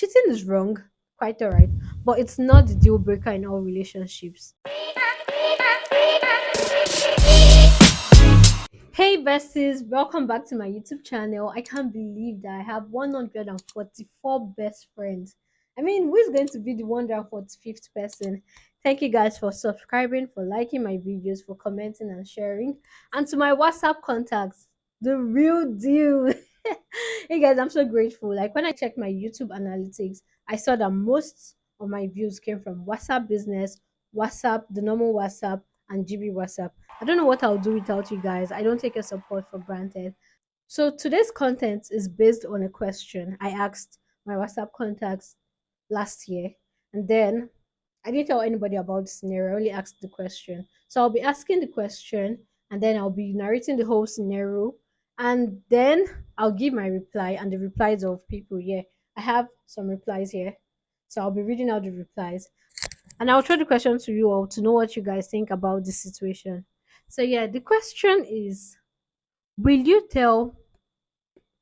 Cheating is wrong, quite alright, but it's not the deal breaker in all relationships. Hey besties, welcome back to my YouTube channel. I can't believe that I have 144 best friends. I mean, who is going to be the 145th person? Thank you guys for subscribing, for liking my videos, for commenting and sharing. And to my WhatsApp contacts, the real deal. Hey guys, I'm so grateful. Like when I checked my YouTube analytics, I saw that most of my views came from WhatsApp business, WhatsApp, the normal WhatsApp, and GB WhatsApp. I don't know what I'll do without you guys. I don't take your support for granted. So today's content is based on a question I asked my WhatsApp contacts last year, and then I didn't tell anybody about the scenario. I only asked the question. So I'll be asking the question, and then I'll be narrating the whole scenario, and then I'll give my reply and the replies of people. Yeah, I have some replies here, so I'll be reading out the replies. And I'll throw the question to you all to know what you guys think about this situation. So yeah, the question is, will you tell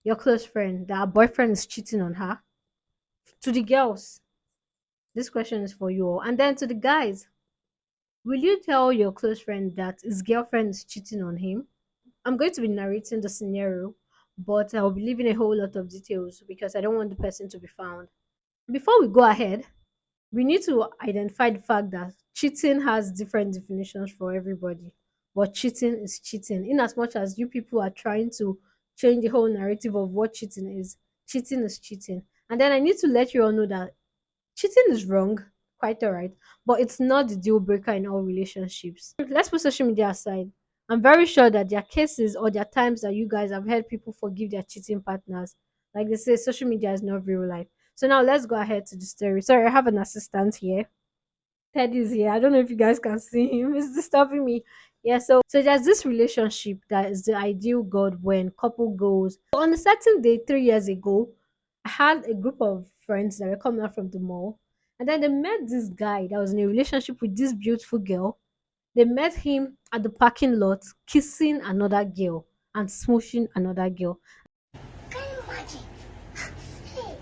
your close friend that her boyfriend is cheating on her? To the girls, this question is for you all. And then to the guys, will you tell your close friend that his girlfriend is cheating on him? I'm going to be narrating the scenario, but I'll be leaving a whole lot of details because I don't want the person to be found. Before we go ahead, we need to identify the fact that cheating has different definitions for everybody. But cheating is cheating. In as much as you people are trying to change the whole narrative of what cheating is cheating. And then I need to let you all know that cheating is wrong, quite alright, but it's not the deal breaker in all relationships. Let's put social media aside. I'm very sure that there are cases or there are times that you guys have heard people forgive their cheating partners. Like they say, social media is not real life. So now let's go ahead to the story. Sorry, I have an assistant here. Ted is here. I don't know if you guys can see him. It's disturbing me. Yeah, so there's this relationship that is the ideal god when couple goes. So on a certain day 3 years ago, I had a group of friends that were coming out from the mall, and then they met this guy that was in a relationship with this beautiful girl. They met him at the parking lot kissing another girl and smooshing another girl. Can you imagine? Hey,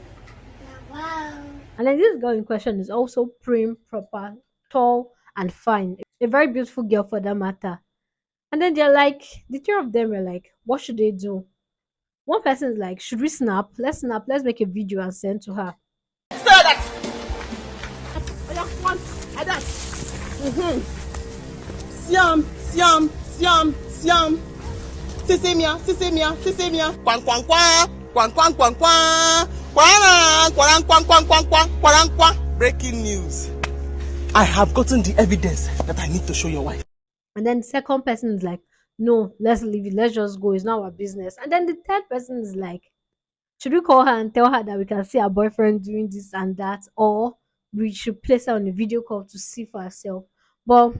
wow. And then this girl in question is also prim, proper, tall, and fine. A very beautiful girl for that matter. And then they're like, the three of them were like, what should they do? One person is like, should we snap? Let's snap. Let's make a video and send to her. Stay that. One, like that. Siam, siam, siam, siam. Sisemia, sisemia, sisemia. Quang, quang, quang. Quang, quang, quang, quang. Quang, quang, quang, quang, quang, quang, quang, quang. Breaking news. I have gotten the evidence that I need to show your wife. And then the second person is like, no, let's leave it. Let's just go. It's not our business. And then the third person is like, should we call her and tell her that we can see our boyfriend doing this and that? Or we should place her on a video call to see for herself? But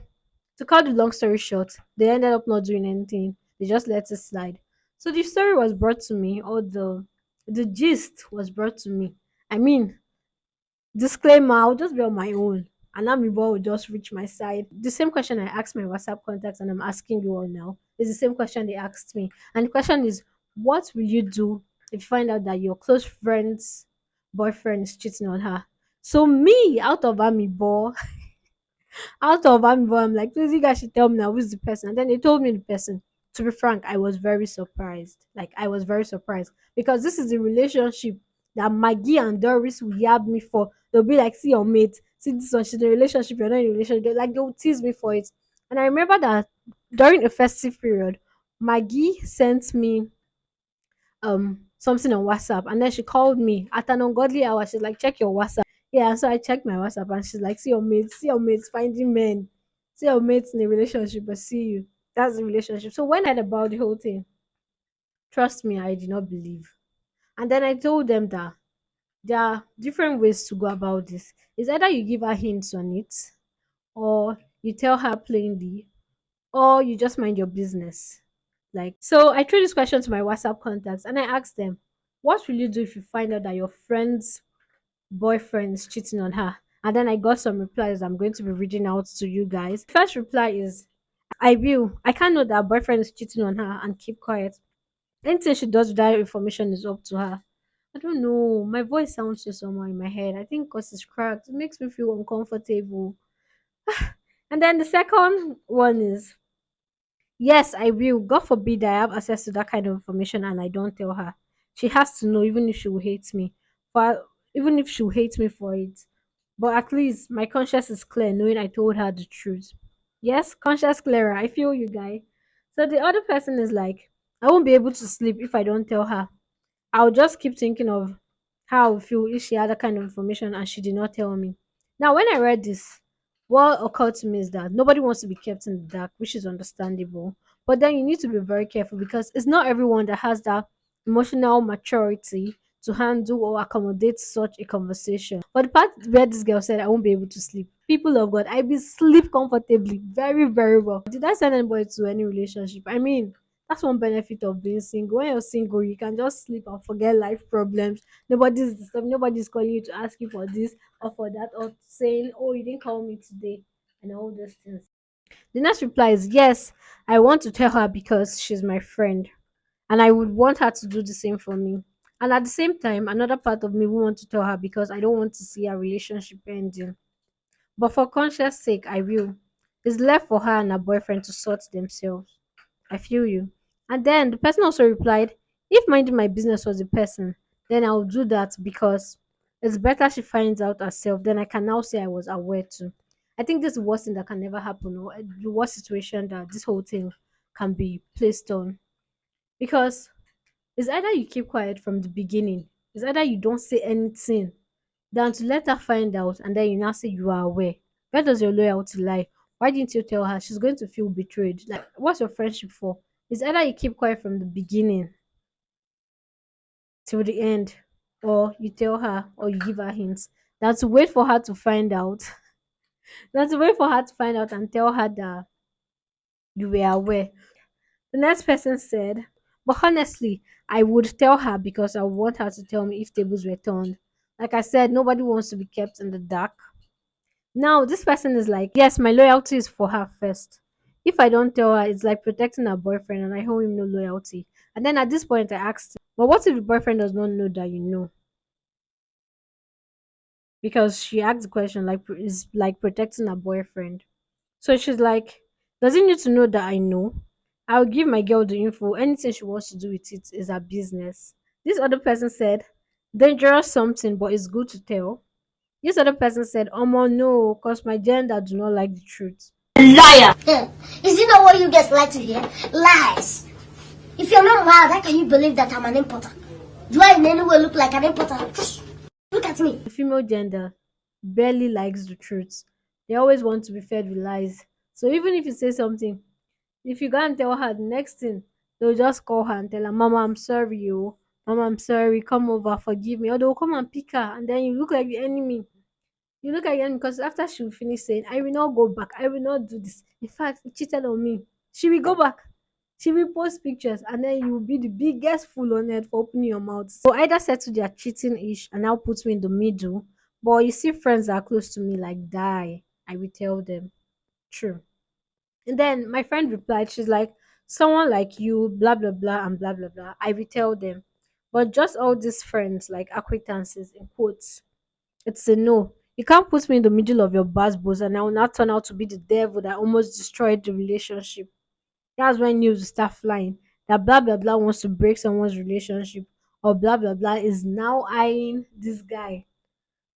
to cut the long story short, they ended up not doing anything. They just let it slide. So the story was brought to me, or the gist was brought to me. I mean, disclaimer, I'll just be on my own. And Amiibo will just reach my side. The same question I asked my WhatsApp contacts and I'm asking you all now is the same question they asked me. And the question is, what will you do if you find out that your close friend's boyfriend is cheating on her? So me, out of Amiibo, I'm like, please, you guys should tell me now who's the person. And then they told me the person. To be frank, I was very surprised. Like I was very surprised because this is the relationship that Maggie and Doris will yab me for. They'll be like, see your mate, see this one, she's in a relationship, you're not in a relationship. Like they'll tease me for it. And I remember that during a festive period, Maggie sent me something on WhatsApp, and then she called me at an ungodly hour. She's like, check your WhatsApp. Yeah, so I checked my WhatsApp and she's like, see your mates finding men, see your mates in a relationship, but see you. That's the relationship. So when I heard about the whole thing, trust me, I did not believe. And then I told them that there are different ways to go about this. It's either you give her hints on it, or you tell her plainly, or you just mind your business. Like, so I threw this question to my WhatsApp contacts and I asked them, what will you do if you find out that your friend's boyfriend is cheating on her? And then I got some replies I'm going to be reading out to you guys. First reply is, I will. I can't know that her boyfriend is cheating on her and keep quiet. Anything she does with that information is up to her. I don't know. My voice sounds so somehow in my head. I think because it's cracked. It makes me feel uncomfortable. And then the second one is, yes, I will. God forbid I have access to that kind of information and I don't tell her. She has to know, even if she will hate me. For even if she will hate me for it. But at least my conscience is clear knowing I told her the truth. Yes, conscience clearer. I feel you guys. So the other person is like, I won't be able to sleep if I don't tell her. I'll just keep thinking of how I would feel if she had that kind of information and she did not tell me. Now, when I read this, what occurred to me is that nobody wants to be kept in the dark, which is understandable. But then you need to be very careful because it's not everyone that has that emotional maturity to handle or accommodate such a conversation. For the part where this girl said, I won't be able to sleep, people of God, I be sleep comfortably, very, very well. Did I send anybody to any relationship? I mean, that's one benefit of being single. When you're single, you can just sleep and forget life problems. Nobody's disturbing, nobody's calling you to ask you for this or for that, or saying, oh, you didn't call me today, and all those things. The next reply is, yes, I want to tell her because she's my friend, and I would want her to do the same for me. And at the same time, another part of me will want to tell her because I don't want to see our relationship ending. But for conscience sake, I will. It's left for her and her boyfriend to sort themselves. I feel you. And then the person also replied, if minding my business was the person, then I'll do that because it's better she finds out herself. Then I can now say I was aware too. I think this is the worst thing that can never happen, or the worst situation that this whole thing can be placed on. Because it's either you keep quiet from the beginning, it's either you don't say anything than to let her find out and then you now say you are aware. Where does your loyalty lie? Why didn't you tell her? She's going to feel betrayed. Like, what's your friendship for? It's either you keep quiet from the beginning till the end, or you tell her or you give her hints. Than to wait for her to find out. Than to wait for her to find out and tell her that you were aware. The next person said, but honestly, I would tell her because I want her to tell me if tables were turned. Like I said, nobody wants to be kept in the dark. Now, this person is like, yes, my loyalty is for her first. If I don't tell her, it's like protecting her boyfriend and I owe him no loyalty. And then at this point, I asked him, but what if the boyfriend does not know that you know? Because she asked the question, like, is like protecting her boyfriend. So she's like, does he need to know that I know? I'll give my girl the info. Anything she wants to do with it is her business. This other person said, dangerous something, but it's good to tell. This other person said, Omo, no, because my gender do not like the truth. Liar. Is it not what you guys like to hear? Lies. If you're not mad, how can you believe that I'm an importer? Do I in any way look like an importer? Look at me. The female gender barely likes the truth. They always want to be fed with lies. So even if you say something, if you go and tell her the next thing, they'll just call her and tell her, Mama, I'm sorry, you. Mama, I'm sorry. Come over, forgive me. Or they'll come and pick her, and then you look like the enemy. You look again because after she will finish saying, I will not go back, I will not do this. In fact, he cheated on me. She will go back. She will post pictures and then you will be the biggest fool on earth for opening your mouth. So either settle their cheating ish and now put me in the middle. But you see friends that are close to me like die. I will tell them. True. And then my friend replied, she's like, someone like you, blah blah blah and blah blah blah. I will tell them. But just all these friends, like acquaintances in quotes, it's a no. You can't put me in the middle of your buzz and I will not turn out to be the devil that almost destroyed the relationship. That's when news will start flying that blah blah blah wants to break someone's relationship or blah blah blah is now eyeing this guy.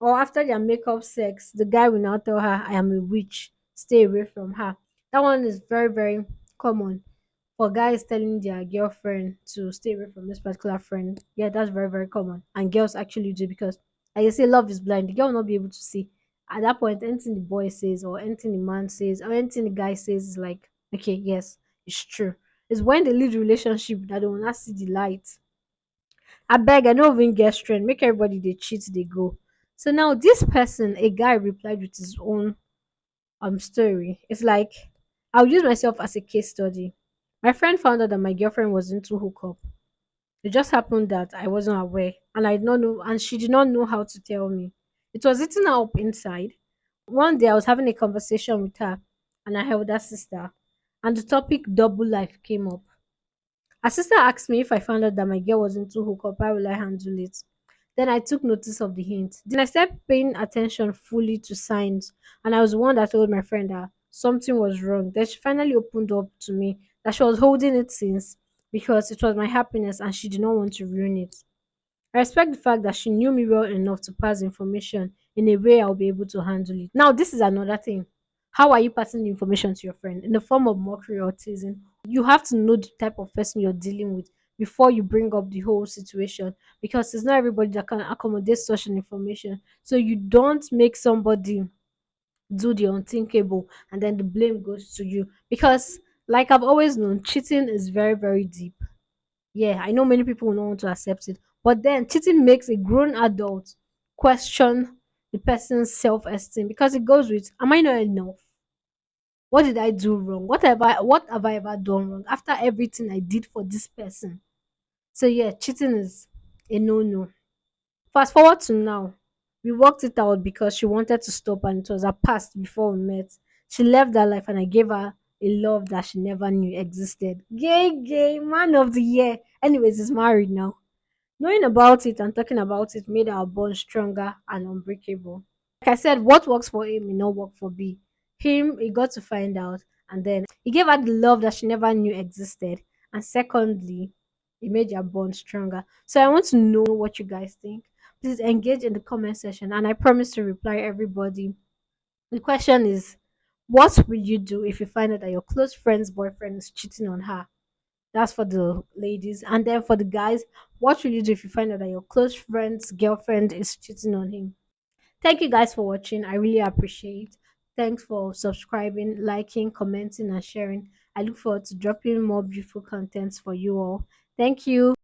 Or after their makeup sex, the guy will now tell her, I am a witch. Stay away from her. That one is very, very common for guys telling their girlfriend to stay away from this particular friend. Yeah, that's very, very common. And girls actually do because, like I say, love is blind. The girl will not be able to see. At that point, anything the boy says, or anything the man says, or anything the guy says is like, okay, yes, it's true. It's when they leave the relationship that they will not see the light. I beg, I don't even get strength. Make everybody they cheat, they go. So now this person, a guy replied with his own story. It's like I'll use myself as a case study. My friend found out that my girlfriend was into hookup. It just happened that I wasn't aware and I did not know and she did not know how to tell me. It was eating her up inside. One day I was having a conversation with her and I held her sister and the topic double life came up. Her sister asked me if I found out that my girl was into hookup, how will I handle it? Then I took notice of the hint. Then I started paying attention fully to signs, and I was the one that told my friend that something was wrong. Then she finally opened up to me that she was holding it since because it was my happiness and she did not want to ruin it. I respect the fact that she knew me well enough to pass information in a way I'll be able to handle it. Now, this is another thing. How are you passing the information to your friend? In the form of mockery or teasing? You have to know the type of person you're dealing with before you bring up the whole situation, because it's not everybody that can accommodate such an information. So you don't make somebody do the unthinkable and then the blame goes to you. Because, like I've always known, cheating is very, very deep. Yeah, I know many people will not want to accept it. But then cheating makes a grown adult question the person's self esteem because it goes with, am I not enough? What did I do wrong? What have I ever done wrong after everything I did for this person? So yeah, cheating is a no no. Fast forward to now. We worked it out because she wanted to stop and it was her past before we met. She left that life and I gave her a love that she never knew existed. Gay, gay, man of the year. Anyways, he's married now. Knowing about it and talking about it made our bond stronger and unbreakable. Like I said, what works for A may not work for B. Him, he got to find out, and then he gave her the love that she never knew existed. And secondly, it made your bond stronger. So I want to know what you guys think. Please engage in the comment section, and I promise to reply everybody. The question is, what will you do if you find out that your close friend's boyfriend is cheating on her? That's for the ladies. And then for the guys, what will you do if you find out that your close friend's girlfriend is cheating on him? Thank you guys for watching. I really appreciate. Thanks for subscribing, liking, commenting, and sharing. I look forward to dropping more beautiful contents for you all. Thank you.